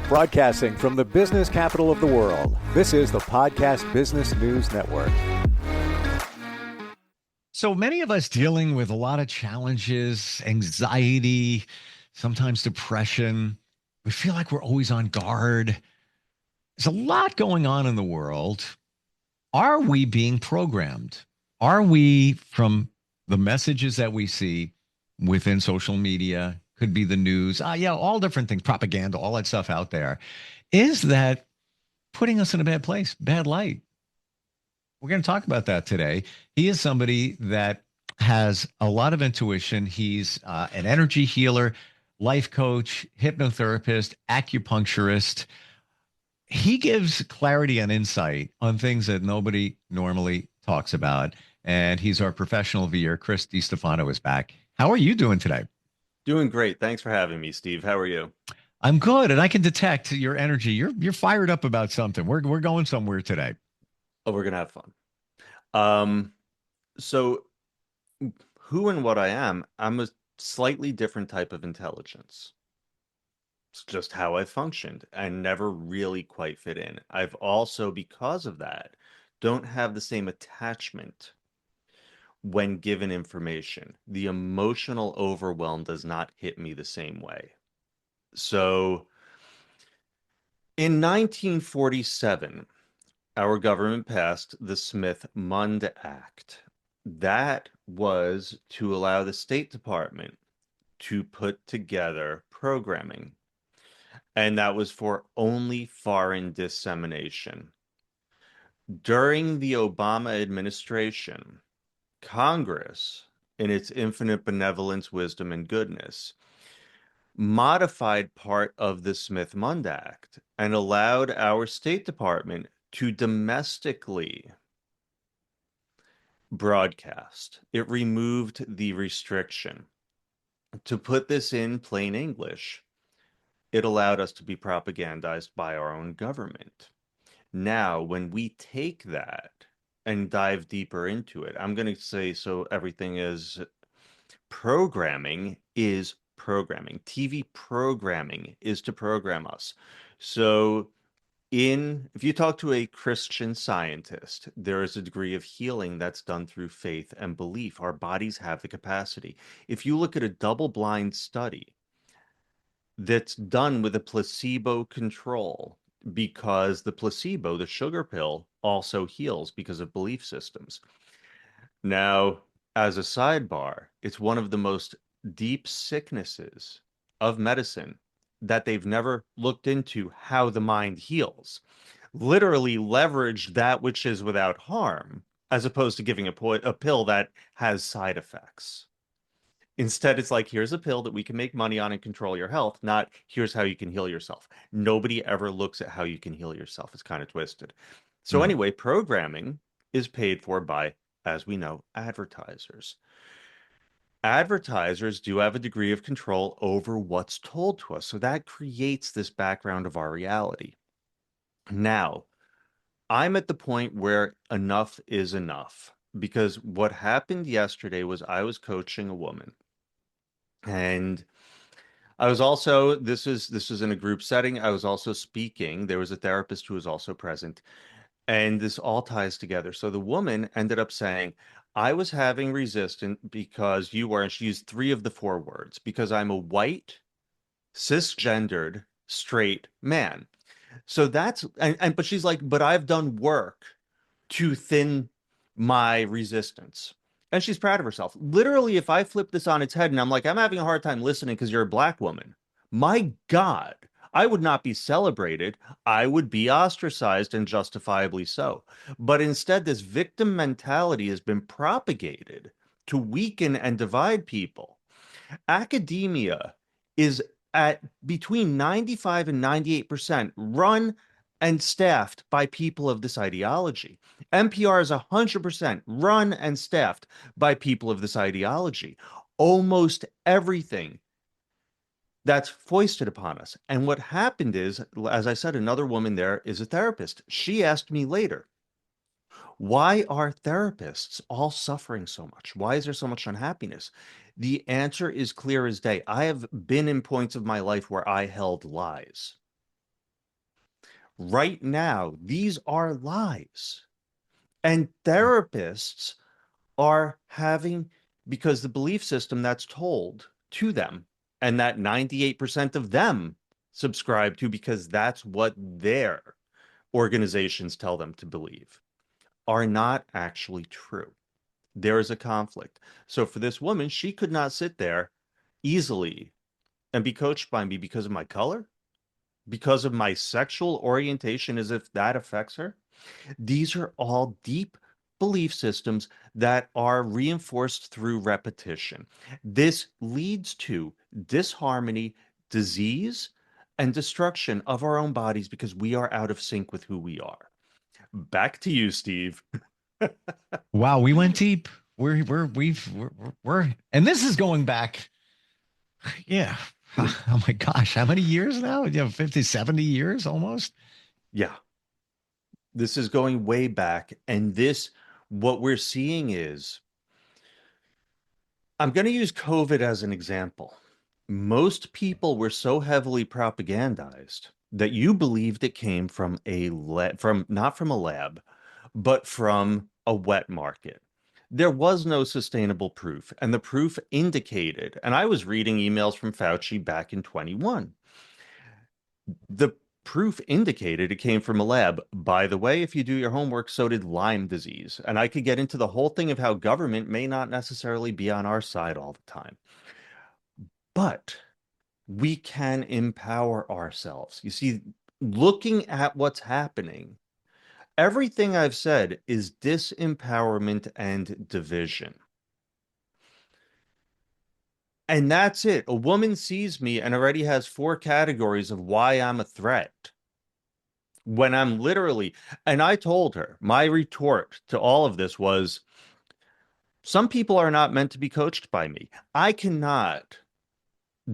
Broadcasting from the business capital of the world, this is the Podcast Business News Network. So many of us dealing with a lot of challenges, anxiety, sometimes depression. We feel like we're always on guard. There's a lot going on in the world. Are we being programmed? Are we, from the messages that we see within social media, could be the news, all different things, propaganda, all that stuff out there, is that putting us in a bad place, bad light? We're going to talk about that today. He is somebody that has a lot of intuition. He's an energy healer, life coach, hypnotherapist, acupuncturist. He gives clarity and insight on things that nobody normally talks about. And he's our professional VIR. Chris Distefano is back. How are you doing today? Doing great. Thanks for having me, Steve. How are you? I'm good, and I can detect your energy. You're fired up about something. We're going somewhere today. Oh, we're gonna have fun. So who and what I am, I'm a slightly different type of intelligence. It's just how I functioned and never really quite fit in. I've also, because of that, don't have the same attachment when given information. The emotional overwhelm does not hit me the same way. So in 1947, our government passed the Smith-Mundt Act. That was to allow the State Department to put together programming. And that was for only foreign dissemination. During the Obama administration, Congress, in its infinite benevolence, wisdom, and goodness, modified part of the Smith-Mundt Act and allowed our State Department to domestically broadcast. It removed the restriction. To put this in plain English, it allowed us to be propagandized by our own government. Now, when we take that and dive deeper into it, I'm going to say, so everything is programming is programming. TV programming is to program us. So if you talk to a Christian Scientist, there is a degree of healing that's done through faith and belief. Our bodies have the capacity. If you look at a double-blind study that's done with a placebo control, because the placebo, the sugar pill, also heals because of belief systems. Now, as a sidebar, it's one of the most deep sicknesses of medicine that they've never looked into how the mind heals. Literally leveraged that which is without harm, as opposed to giving a pill that has side effects. Instead, it's like, here's a pill that we can make money on and control your health, not here's how you can heal yourself. Nobody ever looks at how you can heal yourself. It's kind of twisted. So anyway, programming is paid for by, as we know, advertisers. Advertisers do have a degree of control over what's told to us. So that creates this background of our reality. Now, I'm at the point where enough is enough, because what happened yesterday was I was coaching a woman. And I was also, this is in a group setting. I was also speaking. There was a therapist who was also present. And this all ties together. So the woman ended up saying, I was having resistance because you were, and she used 3 of the 4 words, because I'm a white, cisgendered, straight man. So that's, but she's like, but I've done work to thin my resistance. And she's proud of herself. Literally, if I flip this on its head and I'm like, I'm having a hard time listening because you're a black woman, my God, I would not be celebrated. I would be ostracized, and justifiably so. But instead, this victim mentality has been propagated to weaken and divide people. Academia is at between 95 and 98% run and staffed by people of this ideology. NPR is 100% run and staffed by people of this ideology. Almost everything that's foisted upon us. And what happened is, as I said, another woman there is a therapist. She asked me later, why are therapists all suffering so much? Why is there so much unhappiness? The answer is clear as day. I have been in points of my life where I held lies. Right now, these are lies. And therapists are having, because the belief system that's told to them, and that 98% of them subscribe to because that's what their organizations tell them to believe, are not actually true. There is a conflict. So for this woman, she could not sit there easily and be coached by me because of my color, because of my sexual orientation, as if that affects her. These are all deep belief systems that are reinforced through repetition. This leads to disharmony, disease, and destruction of our own bodies because we are out of sync with who we are. Back to you, Steve. Wow, we went deep. We're and this is going back. Yeah. Oh my gosh, how many years now? 50, 70 years almost. Yeah, this is going way back. And this, what we're seeing is, I'm going to use COVID as an example. Most people were so heavily propagandized that you believed it came from a lab, from not from a lab, but from a wet market. There was no sustainable proof, and the proof indicated, and I was reading emails from Fauci back in 21. The proof indicated it came from a lab. By the way, if you do your homework, so did Lyme disease. And I could get into the whole thing of how government may not necessarily be on our side all the time. But we can empower ourselves. You see, looking at what's happening, everything I've said is disempowerment and division. And that's it. A woman sees me and already has 4 categories of why I'm a threat. When I'm literally, and I told her, my retort to all of this was, some people are not meant to be coached by me. I cannot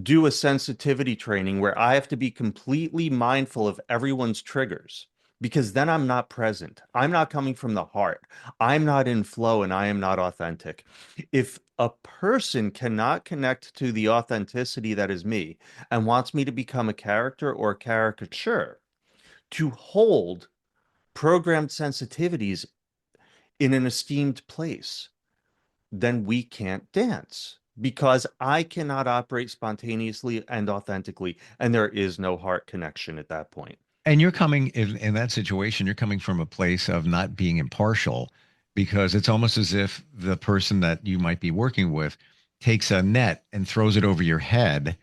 do a sensitivity training where I have to be completely mindful of everyone's triggers because then I'm not present. I'm not coming from the heart. I'm not in flow and I am not authentic. If a person cannot connect to the authenticity that is me and wants me to become a character or a caricature, to hold programmed sensitivities in an esteemed place, then we can't dance because I cannot operate spontaneously and authentically, and there is no heart connection at that point. And you're coming in that situation, you're coming from a place of not being impartial because it's almost as if the person that you might be working with takes a net and throws it over your head.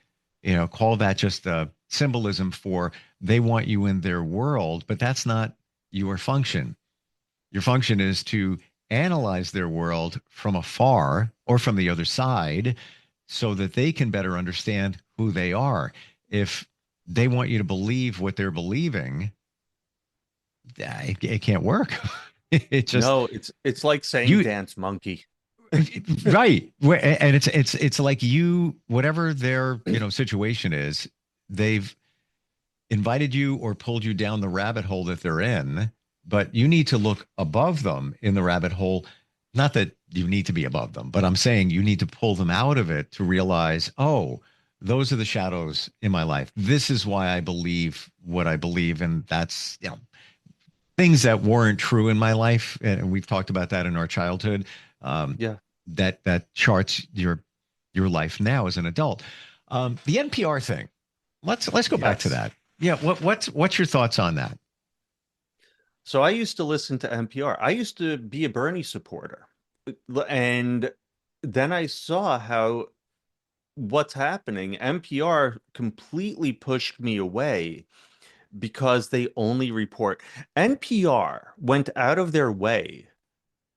Call that just a symbolism for they want you in their world, but that's not your function. Your function is to analyze their world from afar or from the other side so that they can better understand who they are. If they want you to believe what they're believing, it can't work. It just No, it's like saying you dance monkey. right, and it's like you whatever their situation is, they've invited you or pulled you down the rabbit hole that they're in, but you need to look above them in the rabbit hole. Not that you need to be above them, but I'm saying you need to pull them out of it to realize, oh, those are the shadows in my life. This is why I believe what I believe. And that's, things that weren't true in my life. And we've talked about that in our childhood. Yeah. That charts your life now as an adult. The NPR thing. Let's go back to Yes. that. Yeah. What's your thoughts on that? So I used to listen to NPR. I used to be a Bernie supporter. And then I saw how what's happening. NPR completely pushed me away because they only report. NPR went out of their way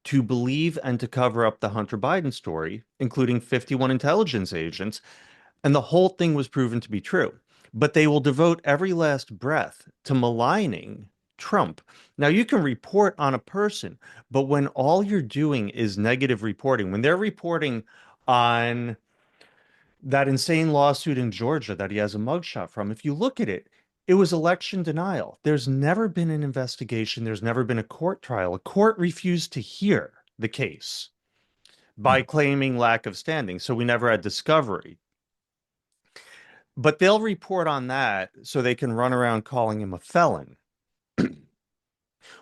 to believe and to cover up the Hunter Biden story, including 51 intelligence agents, and the whole thing was proven to be true. But they will devote every last breath to maligning Trump. Now, you can report on a person, but when all you're doing is negative reporting, when they're reporting on that insane lawsuit in Georgia that he has a mugshot from, if you look at it, it was election denial. There's never been an investigation. There's never been a court trial. A court refused to hear the case by claiming lack of standing. So we never had discovery. But they'll report on that so they can run around calling him a felon.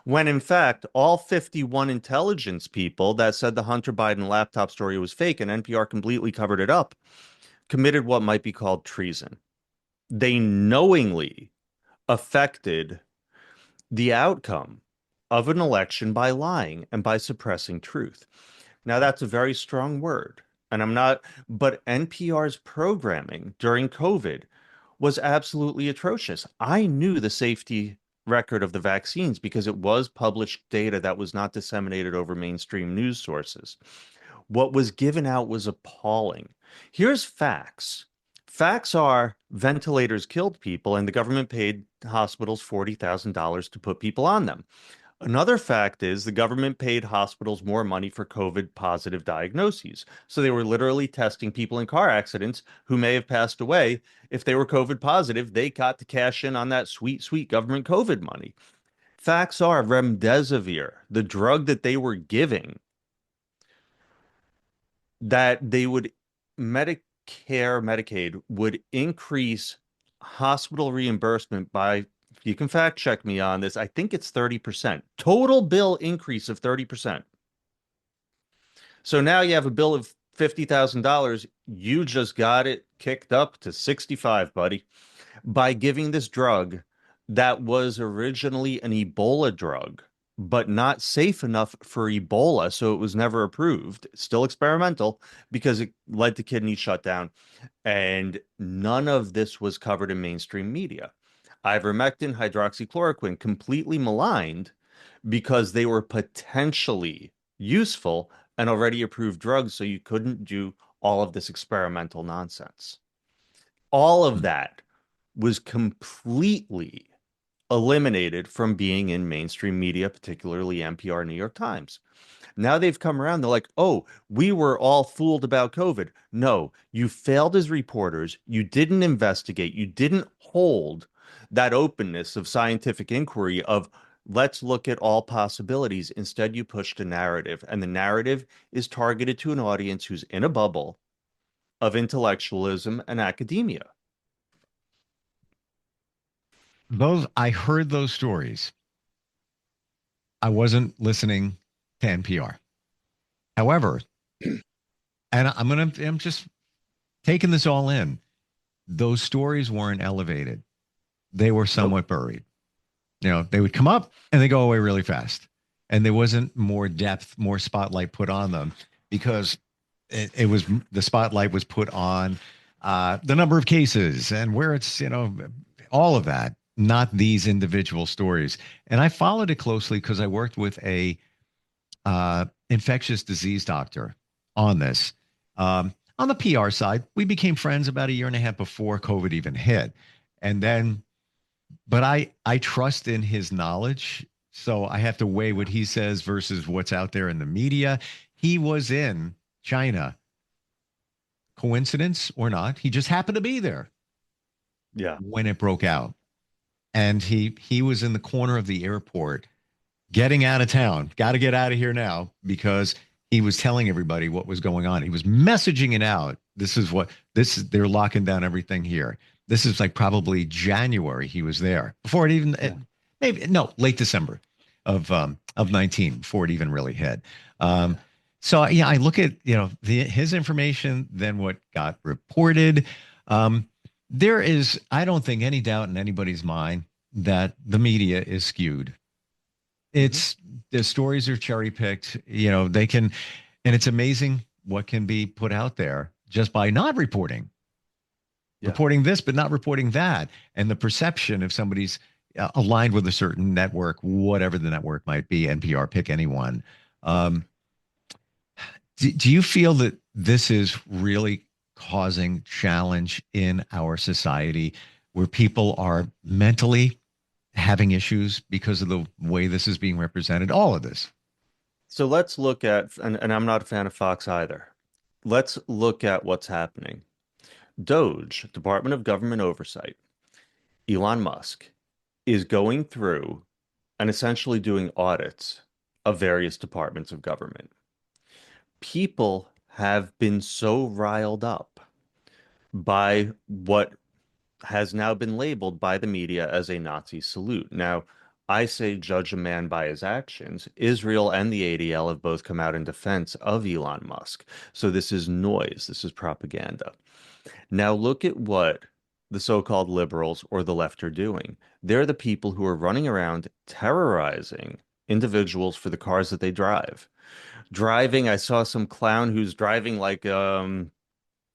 When in fact, all 51 intelligence people that said the Hunter Biden laptop story was fake and NPR completely covered it up committed what might be called treason. They knowingly affected the outcome of an election by lying and by suppressing truth. Now, that's a very strong word. And I'm not, but NPR's programming during COVID was absolutely atrocious. I knew the safety record of the vaccines because it was published data that was not disseminated over mainstream news sources. What was given out was appalling. Here's facts. Facts are ventilators killed people and the government paid hospitals $40,000 to put people on them. Another fact is the government paid hospitals more money for COVID positive diagnoses. So they were literally testing people in car accidents who may have passed away. If they were COVID positive, they got to cash in on that sweet, sweet government COVID money. Facts are remdesivir, the drug that they were giving, that they would, Medicare, Medicaid would increase hospital reimbursement by, you can fact check me on this, I think it's 30%. Total bill increase of 30%. So now you have a bill of $50,000. You just got it kicked up to 65, buddy, by giving this drug that was originally an Ebola drug, but not safe enough for Ebola, so it was never approved. Still experimental because it led to kidney shutdown. And none of this was covered in mainstream media. Ivermectin, hydroxychloroquine, completely maligned because they were potentially useful and already approved drugs, so you couldn't do all of this experimental nonsense. All of that was completely eliminated from being in mainstream media, particularly NPR, New York Times. Now they've come around. They're like, oh, we were all fooled about COVID. No, you failed as reporters. You didn't investigate. You didn't hold that openness of scientific inquiry of let's look at all possibilities. Instead, you pushed a narrative, and the narrative is targeted to an audience who's in a bubble of intellectualism and academia. I heard those stories. I wasn't listening to NPR. However, and I'm just taking this all in. Those stories weren't elevated. They were somewhat buried. They would come up and they go away really fast. And there wasn't more depth, more spotlight put on them because it was the spotlight was put on the number of cases and where it's, all of that, not these individual stories. And I followed it closely because I worked with a infectious disease doctor on this. On the PR side, we became friends about a year and a half before COVID even hit. And then, but I trust in his knowledge. So I have to weigh what he says versus what's out there in the media. He was in China. Coincidence or not, he just happened to be there. Yeah. When it broke out. And he was in the corner of the airport getting out of town. Got to get out of here now because he was telling everybody what was going on. He was messaging it out. They're locking down everything here. This is like probably January he was there before it even late December of 19 before it even really hit. So yeah, I look at his information, then what got reported. There is, I don't think, any doubt in anybody's mind that the media is skewed. It's the stories are cherry picked. They can, and it's amazing what can be put out there just by not reporting. Reporting this, but not reporting that. And the perception if somebody's aligned with a certain network, whatever the network might be, NPR, pick anyone. Do you feel that this is really causing challenge in our society where people are mentally having issues because of the way this is being represented? All of this. So let's look at, and I'm not a fan of Fox either. Let's look at what's happening. DOGE, Department of Government Oversight, Elon Musk is going through and essentially doing audits of various departments of government. People have been so riled up by what has now been labeled by the media as a Nazi salute. Now, I say judge a man by his actions. Israel and the ADL have both come out in defense of Elon Musk. So this is noise. This is propaganda. Now look at what the so-called liberals or the left are doing. They're the people who are running around terrorizing individuals for the cars that they drive. Driving, I saw some clown who's driving like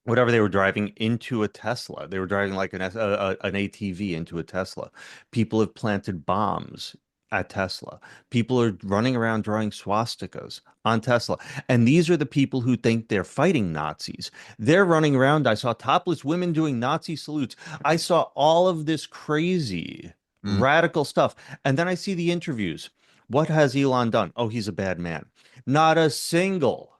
whatever they were driving into a Tesla. They were driving like an ATV into a Tesla. People have planted bombs at Tesla. People are running around drawing swastikas on Tesla. And these are the people who think they're fighting Nazis. They're running around. I saw topless women doing Nazi salutes. I saw all of this crazy, Mm. radical stuff. And then I see the interviews. What has Elon done? Oh, he's a bad man. Not a single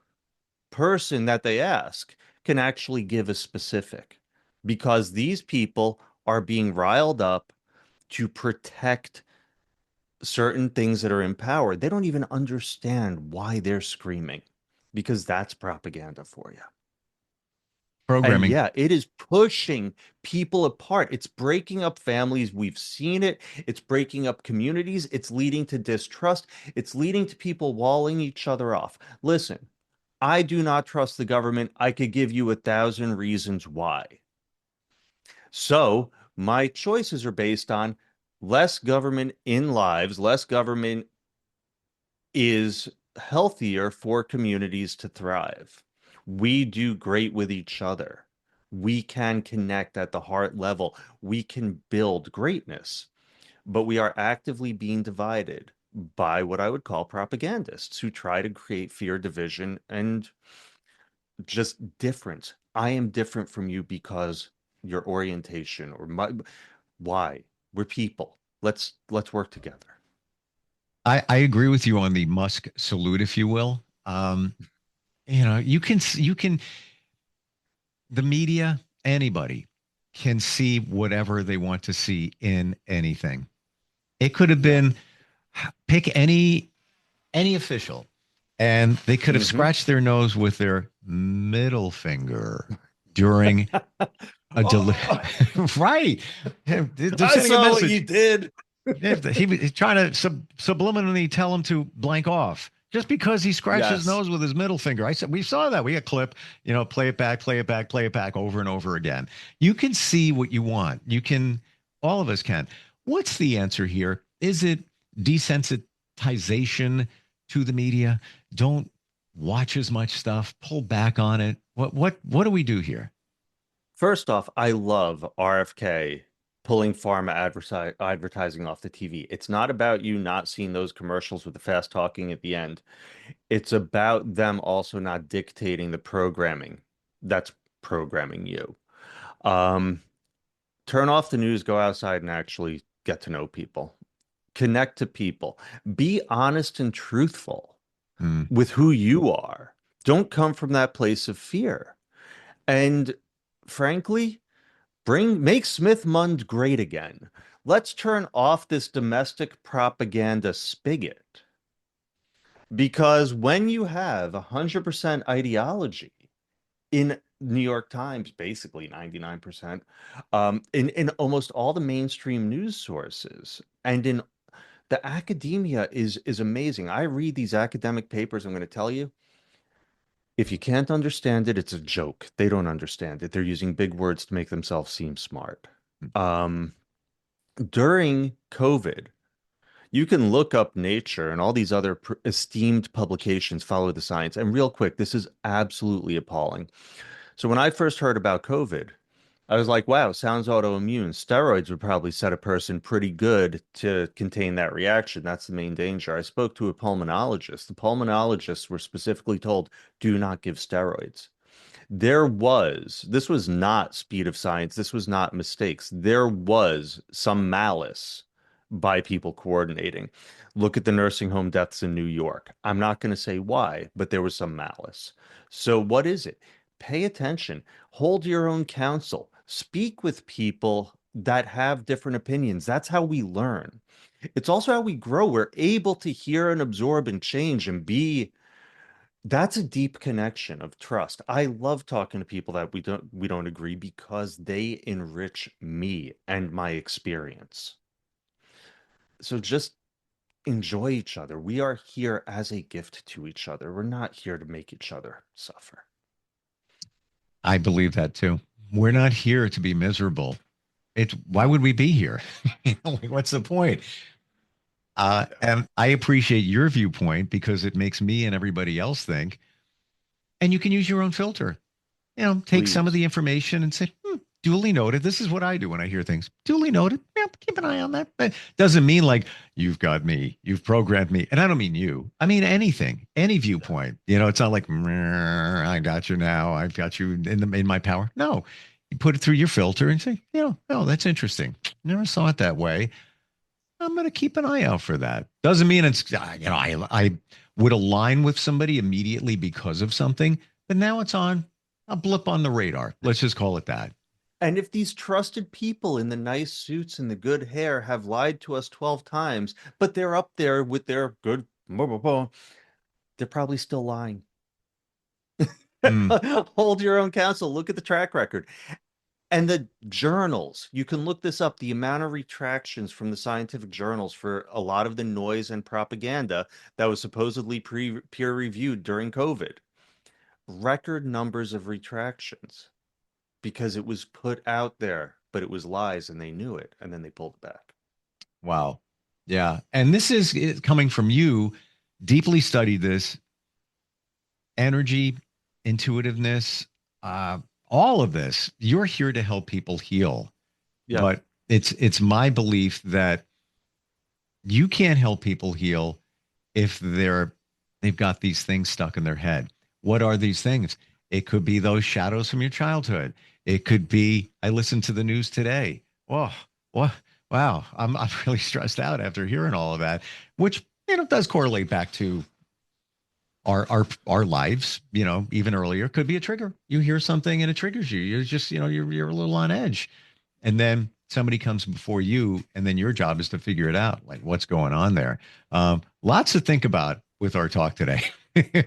person that they ask can actually give a specific because these people are being riled up to protect certain things that are in power. They don't even understand why they're screaming because that's propaganda for you. And Programming. yeah, it is pushing people apart. It's breaking up families. We've seen it. It's breaking up communities. It's leading to distrust. It's leading to people walling each other off. Listen, I do not trust the government. I could give you 1,000 reasons why. So my choices are based on less government in lives, less government is healthier for communities to thrive. We do great with each other. We can connect at the heart level. We can build greatness, but we are actively being divided by what I would call propagandists who try to create fear, division, and just difference. I am different from you because your orientation or my why. We're people. Let's work together. I agree with you on the Musk salute, if you will. You can the media, anybody can see whatever they want to see in anything. It could have Yeah. been pick any official, and they could have Hmm. scratched their nose with their middle finger during a Oh, right. They're I sending a saw what you message. did. He was trying to subliminally tell him to blank off just because he scratched his Yes. nose with his middle finger. I said, we saw that. We got a clip, play it back, play it back, play it back over and over again. You can see what you want. All of us can. What's the answer here? Is it desensitization to the media? Don't watch as much stuff, pull back on it. What do we do here? First off, I love RFK pulling pharma advertising off the TV. It's not about you not seeing those commercials with the fast talking at the end. It's about them also not dictating the programming that's programming you. Um, Turn off the news, go outside and actually get to know people, connect to people, be honest and truthful Hmm. with who you are. Don't come from that place of fear. And frankly, make Smith Mund great again. Let's turn off this domestic propaganda spigot because when you have 100% ideology in New York Times, basically 99%, in almost all the mainstream news sources, and in the academia is amazing. I read these academic papers. I'm going to tell you, if you can't understand it, it's a joke. They don't understand it. They're using big words to make themselves seem smart. Um, During COVID, you can look up Nature and all these other esteemed publications follow the science. And real quick, this is absolutely appalling. So when I first heard about COVID, I was like, wow, sounds autoimmune. Steroids would probably set a person pretty good to contain that reaction. That's the main danger. I spoke to a pulmonologist. The pulmonologists were specifically told, do not give steroids. This was not speed of science. This was not mistakes. There was some malice by people coordinating. Look at the nursing home deaths in New York. I'm not going to say why, but there was some malice. So, what is it? Pay attention, hold your own counsel, speak with people that have different opinions. That's how we learn. It's also how we grow. We're able to hear and absorb and change and be that's a deep connection of trust. I love talking to people that we don't agree because they enrich me and my experience. So just enjoy each other. We are here as a gift to each other. We're not here to make each other suffer. I believe that too. We're not here to be miserable. Why would we be here? What's the point? And I appreciate your viewpoint because it makes me and everybody else think. And you can use your own filter. Take some of Please. the information and say, duly noted. This is what I do when I hear things. Duly noted. Yeah, keep an eye on that. But doesn't mean like you've got me, you've programmed me. And I don't mean you. I mean anything, any viewpoint. It's not like I got you now. I've got you in my power. No, you put it through your filter and say, oh, that's interesting. Never saw it that way. I'm going to keep an eye out for that. Doesn't mean it's, I would align with somebody immediately because of something, but now it's on a blip on the radar. Let's just call it that. And if these trusted people in the nice suits and the good hair have lied to us 12 times, but they're up there with their good, they're probably still lying. Hold your own counsel. Look at the track record. And the journals, you can look this up, the amount of retractions from the scientific journals for a lot of the noise and propaganda that was supposedly peer reviewed during COVID. Record numbers of retractions because it was put out there, but it was lies and they knew it. And then they pulled it back. Wow. Yeah. And this is coming from you, deeply studied this energy, intuitiveness, all of this. You're here to help people heal. Yeah. But it's my belief that you can't help people heal if they've got these things stuck in their head. What are these things? It could be those shadows from your childhood. It could be, I listened to the news today. Oh, what? Wow. I'm really stressed out after hearing all of that, which, does correlate back to our lives, even earlier. Could be a trigger. You hear something and it triggers you. You're just, you're a little on edge. And then somebody comes before you, and then your job is to figure it out, like what's going on there. Lots to think about with our talk today.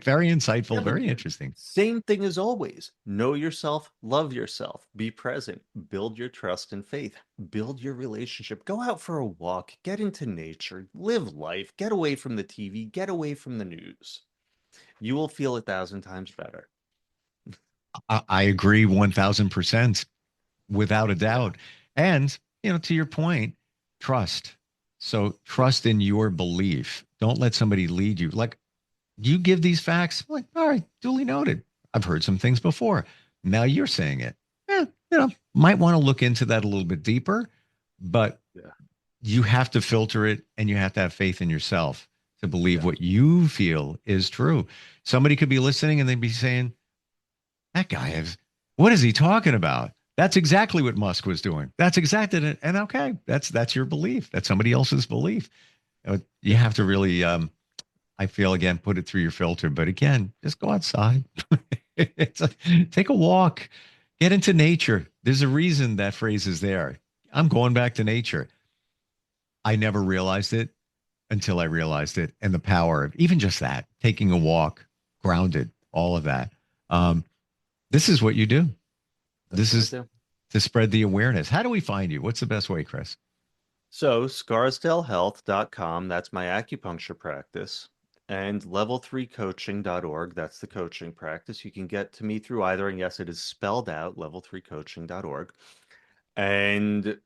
Very insightful, very interesting. Same thing as always. Know yourself, love yourself, be present, build your trust and faith, build your relationship, go out for a walk, get into nature, live life, get away from the TV, get away from the news. You will feel 1,000 times better. I agree 1,000%, without a doubt. And, to your point, trust. So trust in your belief. Don't let somebody lead you. Like, you give these facts, like, all right, duly noted. I've heard some things before. Now you're saying it. Might want to look into that a little bit deeper, but you have to filter it and you have to have faith in yourself to believe what you feel is true. Somebody could be listening and they'd be saying, that guy what is he talking about? That's exactly what Musk was doing. That's exactly it. And okay, that's your belief. That's somebody else's belief. You have to really, I feel, again, put it through your filter. But again, just go outside. Take a walk. Get into nature. There's a reason that phrase is there. I'm going back to nature. I never realized it until I realized it, and the power of even just that, taking a walk, grounded, all of that. This is what you do. This is to spread the awareness. How do we find you? What's the best way, Chris? So scarsdalehealth.com, that's my acupuncture practice, and level3coaching.org, that's the coaching practice. You can get to me through either, and yes, it is spelled out, level3coaching.org. And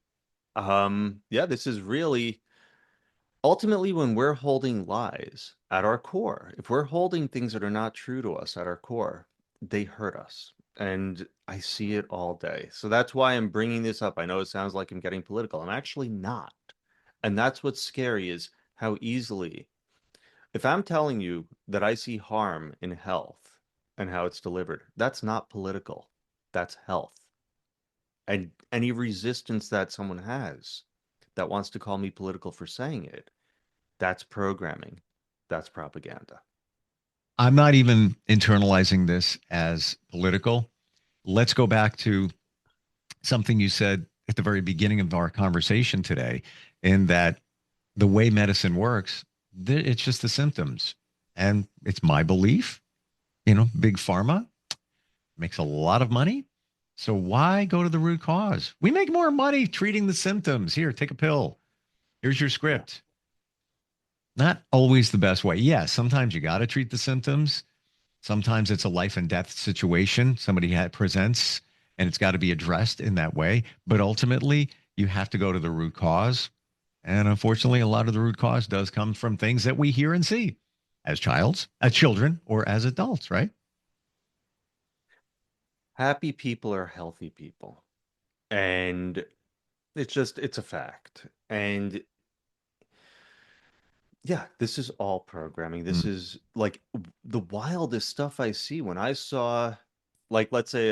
this is really ultimately when we're holding lies at our core. If we're holding things that are not true to us at our core, they hurt us. And I see it all day. So that's why I'm bringing this up. I know it sounds like I'm getting political. I'm actually not. And that's what's scary, is how easily, if I'm telling you that I see harm in health and how it's delivered, that's not political. That's health. And any resistance that someone has that wants to call me political for saying it, that's programming. That's propaganda. I'm not even internalizing this as political. Let's go back to something you said at the very beginning of our conversation today, in that the way medicine works, it's just the symptoms. And it's my belief, big pharma makes a lot of money. So why go to the root cause? We make more money treating the symptoms. Here, take a pill. Here's your script. Not always the best way. Yeah, sometimes you got to treat the symptoms. Sometimes it's a life and death situation. Somebody presents and it's got to be addressed in that way. But ultimately, you have to go to the root cause. And unfortunately, a lot of the root cause does come from things that we hear and see as children, or as adults, right? Happy people are healthy people. And it's a fact. And yeah, this is all programming. This is like the wildest stuff I see when I saw, like, let's say,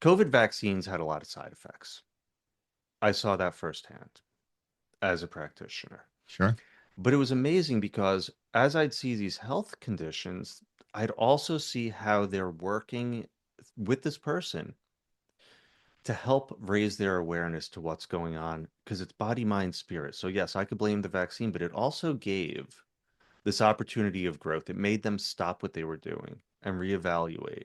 COVID vaccines had a lot of side effects. I saw that firsthand as a practitioner. Sure. But it was amazing because as I'd see these health conditions, I'd also see how they're working with this person to help raise their awareness to what's going on, because it's body, mind, spirit. So yes, I could blame the vaccine, but it also gave this opportunity of growth. It made them stop what they were doing and reevaluate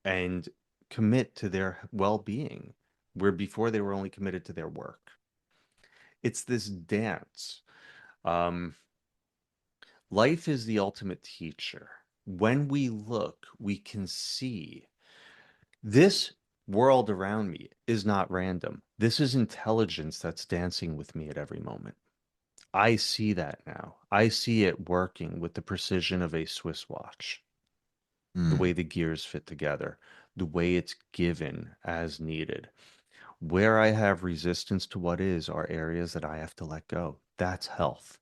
and commit to their well-being, where before they were only committed to their work. It's this dance. Life is the ultimate teacher. When we look, we can see this world around me is not random. This is intelligence that's dancing with me at every moment. I see that now. I see it working with the precision of a Swiss watch, the way the gears fit together, the way it's given as needed. Where I have resistance to what is are areas that I have to let go. That's health.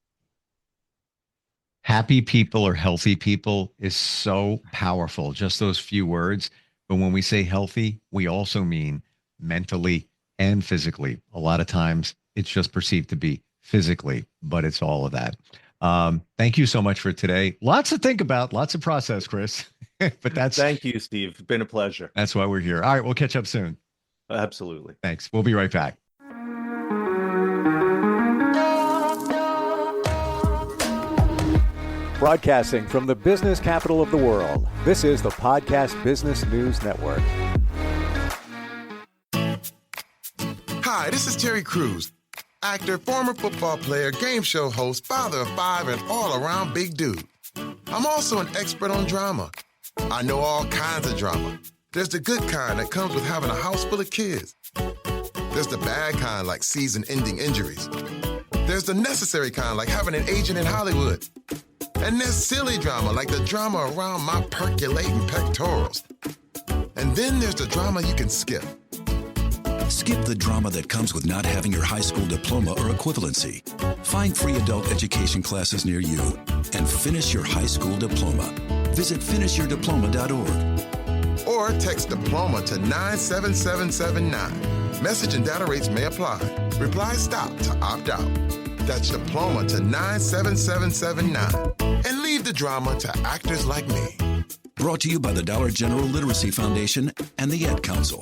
Happy people or healthy people is so powerful, just those few words. But when we say healthy, we also mean mentally and physically. A lot of times it's just perceived to be physically, but it's all of that. Thank you so much for today. Lots to think about, lots to process, Chris. But Thank you, Steve. It's been a pleasure. That's why we're here. All right, we'll catch up soon. Absolutely. Thanks. We'll be right back. Broadcasting from the business capital of the world, this is the Podcast Business News Network. Hi, this is Terry Crews, actor, former football player, game show host, father of 5, and all-around big dude. I'm also an expert on drama. I know all kinds of drama. There's the good kind that comes with having a house full of kids. There's the bad kind, like season-ending injuries. There's the necessary kind, like having an agent in Hollywood. And there's silly drama, like the drama around my percolating pectorals. And then there's the drama you can skip. Skip the drama that comes with not having your high school diploma or equivalency. Find free adult education classes near you and finish your high school diploma. Visit finishyourdiploma.org. Or text diploma to 97779. Message and data rates may apply. Reply STOP to opt out. That's diploma to 97779. And leave the drama to actors like me. Brought to you by the Dollar General Literacy Foundation and the Ad Council.